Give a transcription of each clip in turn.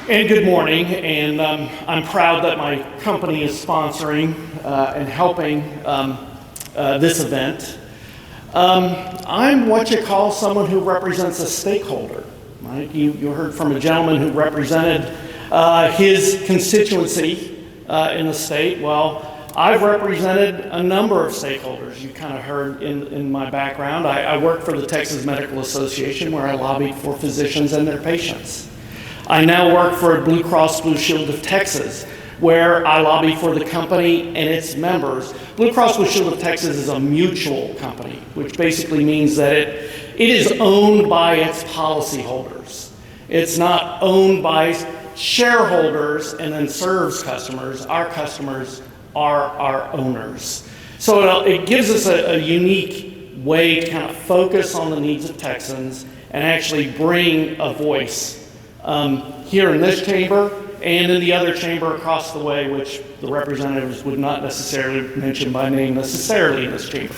And good morning, and I'm proud that my company is sponsoring and helping this event. I'm what you call someone who represents a stakeholder. Right? You heard from a gentleman who represented his constituency in the state. Well, I've represented a number of stakeholders. You kind of heard in my background. I work for the Texas Medical Association, where I lobbied for physicians and their patients. I now work for Blue Cross Blue Shield of Texas, where I lobby for the company and its members. Blue Cross Blue Shield of Texas is a mutual company, which basically means that it is owned by its policyholders. It's not owned by shareholders and then serves customers. Our customers are our owners. So it gives us a unique way to kind of focus on the needs of Texans and actually bring a voice here in this chamber and in the other chamber across the way, which the representatives would not necessarily mention by name necessarily in this chamber.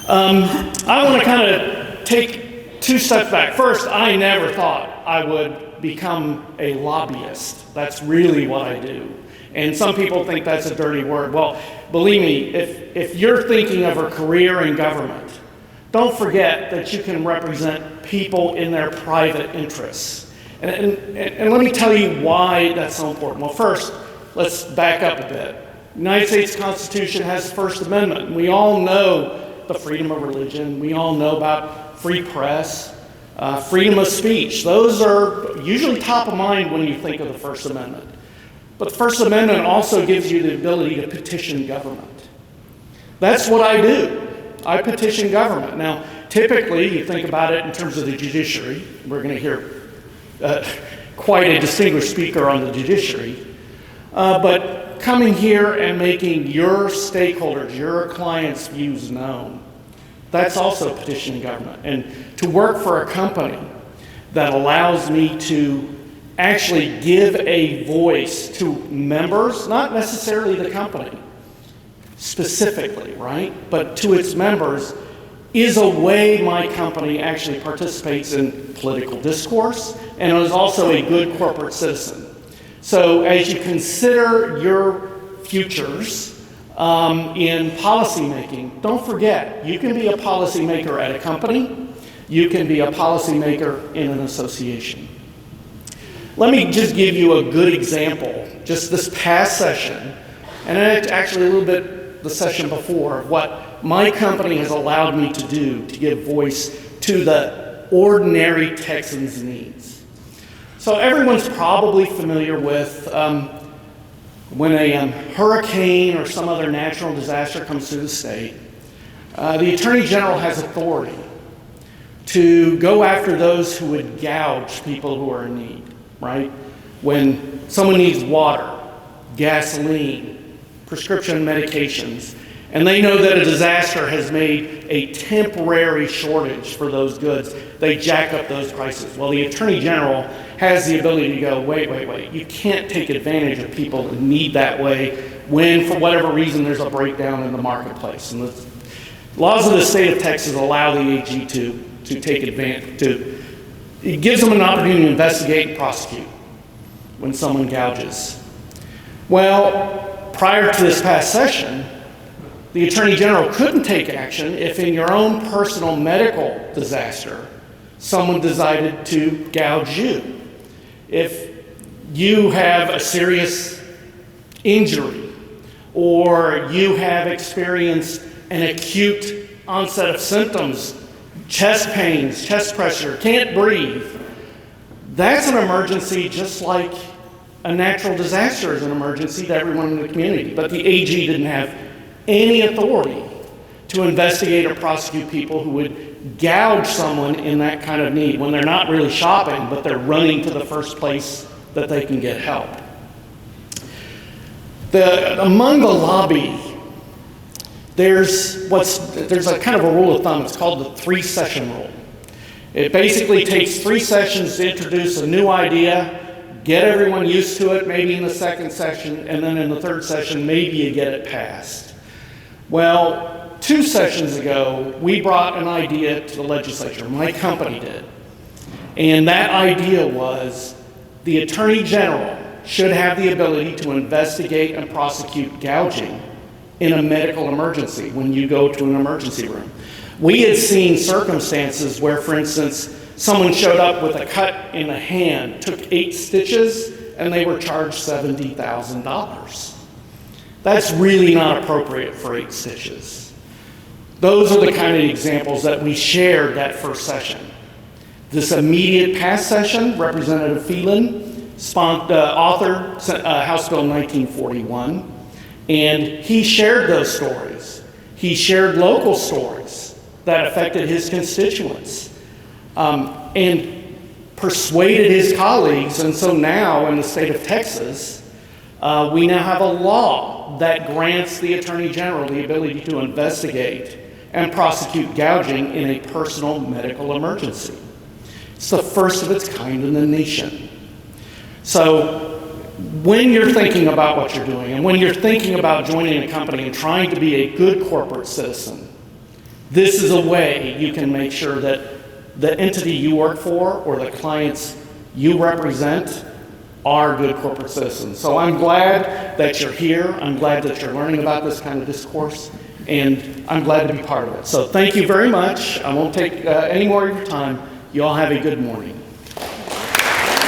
I want to kind of take two steps back. First, I never thought I would become a lobbyist. That's really what I do. And some people think that's a dirty word. Well, believe me, if you're thinking of a career in government, don't forget that you can represent people in their private interests. And let me tell you why that's so important. Well, first, let's back up a bit. The United States Constitution has the First Amendment. And we all know the freedom of religion. We all know about free press, freedom of speech. Those are usually top of mind when you think of the First Amendment. But the First Amendment also gives you the ability to petition government. That's what I do. I petition government. Now, typically, you think about it in terms of the judiciary. We're going to hear quite a distinguished speaker on the judiciary, but coming here and making your stakeholders, your clients' views known, that's also petitioning government. And to work for a company that allows me to actually give a voice to members, not necessarily the company specifically, right, but to its members, is a way my company actually participates in political discourse and is also a good corporate citizen. So as you consider your futures in policymaking, don't forget, you can be a policymaker at a company, you can be a policymaker in an association. Let me just give you a good example, just this past session, and actually a little bit the session before, of what my company has allowed me to do to give voice to the ordinary Texans' needs. So everyone's probably familiar with when a hurricane or some other natural disaster comes through the state, the Attorney General has authority to go after those who would gouge people who are in need, right? When someone needs water, gasoline, prescription medications, and they know that a disaster has made a temporary shortage for those goods, they jack up those prices. Well, the Attorney General has the ability to go, wait, you can't take advantage of people in need that way when, for whatever reason, there's a breakdown in the marketplace. And the laws of the state of Texas allow the AG to take advantage, it gives them an opportunity to investigate and prosecute when someone gouges. Well, prior to this past session, the Attorney General couldn't take action if in your own personal medical disaster, someone decided to gouge you. If you have a serious injury or you have experienced an acute onset of symptoms, chest pains, chest pressure, can't breathe, that's an emergency just like a natural disaster is an emergency to everyone in the community. But the AG didn't have any authority to investigate or prosecute people who would gouge someone in that kind of need when they're not really shopping, but they're running to the first place that they can get help. Among the lobby, there's a kind of a rule of thumb. It's called the 3-session rule. It basically takes 3 sessions to introduce a new idea, get everyone used to it, maybe in the second session, and then in the third session, maybe you get it passed. Well, 2 sessions ago, we brought an idea to the legislature. My company did. And that idea was The Attorney General should have the ability to investigate and prosecute gouging in a medical emergency when you go to an emergency room. We had seen circumstances where, for instance, someone showed up with a cut in the hand, took 8 stitches, and they were charged $70,000. That's really not appropriate for 8 stitches. Those are the kind of examples that we shared that first session. This immediate past session, Representative Phelan authored House Bill 1941, and he shared those stories. He shared local stories that affected his constituents, and persuaded his colleagues. And so now in the state of Texas, we now have a law that grants the Attorney General the ability to investigate and prosecute gouging in a personal medical emergency. It's the first of its kind in the nation. So when you're thinking about what you're doing, and when you're thinking about joining a company and trying to be a good corporate citizen, this is a way you can make sure that the entity you work for or the clients you represent are good corporate citizens. So I'm glad that you're here. I'm glad that you're learning about this kind of discourse, and I'm glad to be part of it. So thank you very much. I won't take any more of your time. You all have a good morning.